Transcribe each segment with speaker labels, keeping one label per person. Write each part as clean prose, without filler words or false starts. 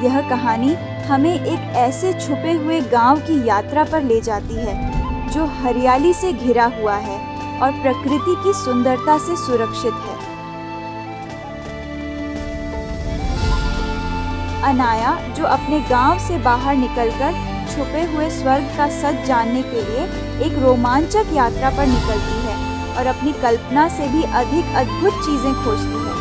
Speaker 1: यह कहानी हमें एक ऐसे छुपे हुए गांव की यात्रा पर ले जाती है जो हरियाली से घिरा हुआ है और प्रकृति की सुंदरता से सुरक्षित है। अनाया, जो अपने गांव से बाहर निकलकर छुपे हुए स्वर्ग का सच जानने के लिए एक रोमांचक यात्रा पर निकलती है और अपनी कल्पना से भी अधिक अद्भुत चीजें खोजती है।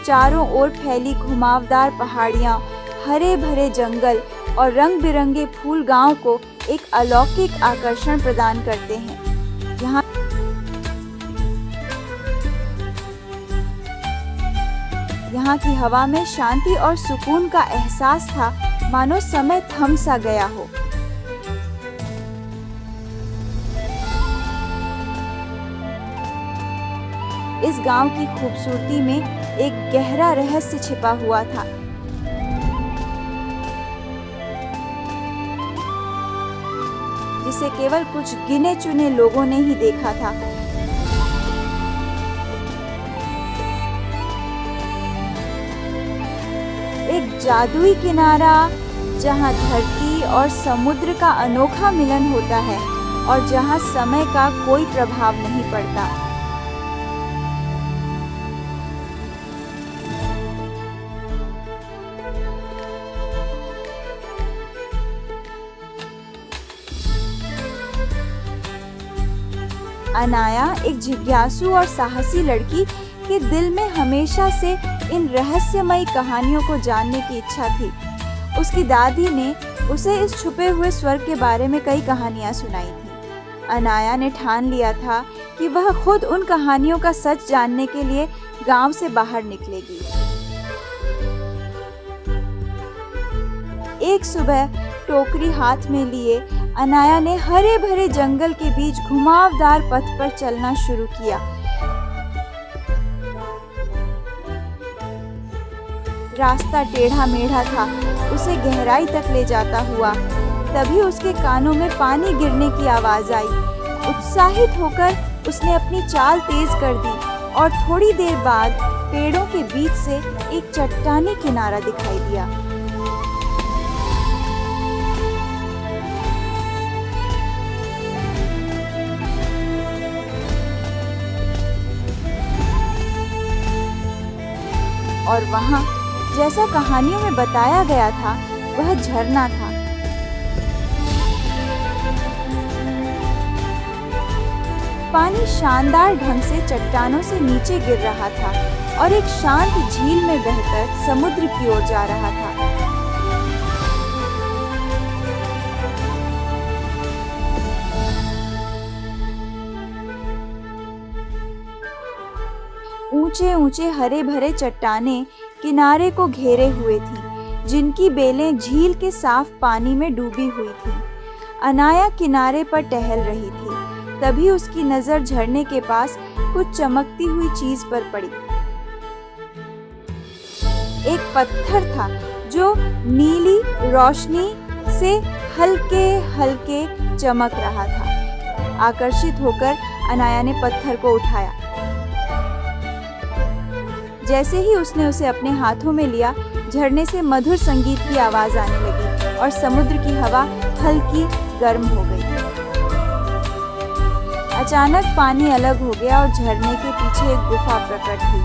Speaker 1: चारों ओर फैली घुमावदार पहाड़ियां, हरे भरे जंगल और रंग बिरंगे फूल गांव को एक अलौकिक आकर्षण प्रदान करते हैं। यहाँ की हवा में शांति और सुकून का एहसास था, मानो समय थम सा गया हो। इस गांव की खूबसूरती में एक गहरा रहस्य छिपा हुआ था। जिसे केवल कुछ गिने चुने लोगों ने ही देखा था। एक जादुई किनारा जहां धरती और समुद्र का अनोखा मिलन होता है और जहां समय का कोई प्रभाव नहीं पड़ता। अनाया, एक जिज्ञासु और साहसी लड़की के दिल में हमेशा से इन रहस्यमयी कहानियों को जानने की इच्छा थी। उसकी दादी ने उसे इस छुपे हुए स्वर्ग के बारे में कई कहानियां सुनाई थी। अनाया ने ठान लिया था कि वह खुद उन कहानियों का सच जानने के लिए गांव से बाहर निकलेगी। एक सुबह टोकरी हाथ में लिए अनाया ने हरे भरे जंगल के बीच घुमावदार पथ पर चलना शुरू किया। रास्ता टेढ़ा मेढ़ा था, उसे गहराई तक ले जाता हुआ। तभी उसके कानों में पानी गिरने की आवाज आई। उत्साहित होकर उसने अपनी चाल तेज कर दी और थोड़ी देर बाद पेड़ों के बीच से एक चट्टानी किनारा दिखाई दिया। और वहां जैसा कहानियों में बताया गया था, वह झरना था। पानी शानदार ढंग से चट्टानों से नीचे गिर रहा था और एक शांत झील में बहकर समुद्र की ओर जा रहा था। ऊंचे ऊंचे हरे भरे चट्टानें किनारे को घेरे हुए थीं, जिनकी बेलें झील के साफ पानी में डूबी हुई थीं। अनाया किनारे पर टहल रही थी। तभी उसकी नजर झरने के पास कुछ चमकती हुई चीज पर पड़ी। एक पत्थर था जो नीली रोशनी से हल्के हल्के चमक रहा था। आकर्षित होकर अनाया ने पत्थर को उठाया। जैसे ही उसने उसे अपने हाथों में लिया, झरने से मधुर संगीत की आवाज आने लगी और समुद्र की हवा हल्की गर्म हो गई। अचानक पानी अलग हो गया और झरने के पीछे एक गुफा प्रकट हुई।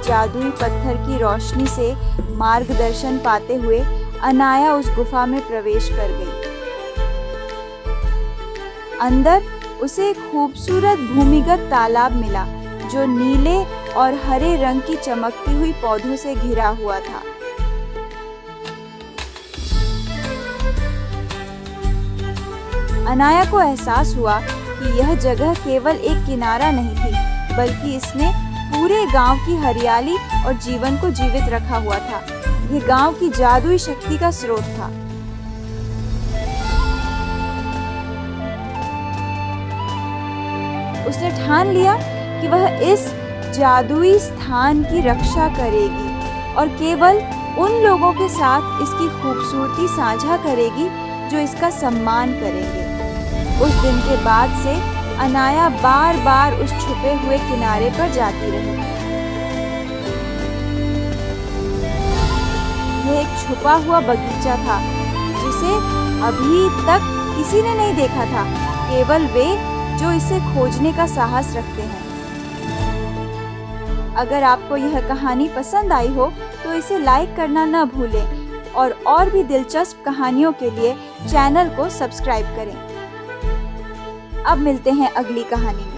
Speaker 1: जादुई पत्थर की रोशनी से मार्गदर्शन पाते हुए अनाया उस गुफा में प्रवेश कर गई। अंदर उसे एक खूबसूरत भूमिगत तालाब मिला जो नीले और हरे रंग की चमकती हुई पौधों से घिरा हुआ था। अनाया को एहसास हुआ कि यह जगह केवल एक किनारा नहीं थी, बल्कि इसने पूरे गांव की हरियाली और जीवन को जीवित रखा हुआ था। यह गांव की जादुई शक्ति का स्रोत था। उसने ठान लिया कि वह इस जादुई स्थान की रक्षा करेगी और केवल उन लोगों के साथ इसकी खूबसूरती साझा करेगी जो इसका सम्मान करेंगे। उस दिन के बाद से अनाया बार बार उस छुपे हुए किनारे पर जाती रही। यह एक छुपा हुआ बगीचा था जिसे अभी तक किसी ने नहीं देखा था, केवल वे जो इसे खोजने का साहस रखते हैं। अगर आपको यह कहानी पसंद आई हो तो इसे लाइक करना न भूलें और भी दिलचस्प कहानियों के लिए चैनल को सब्सक्राइब करें। अब मिलते हैं अगली कहानी में।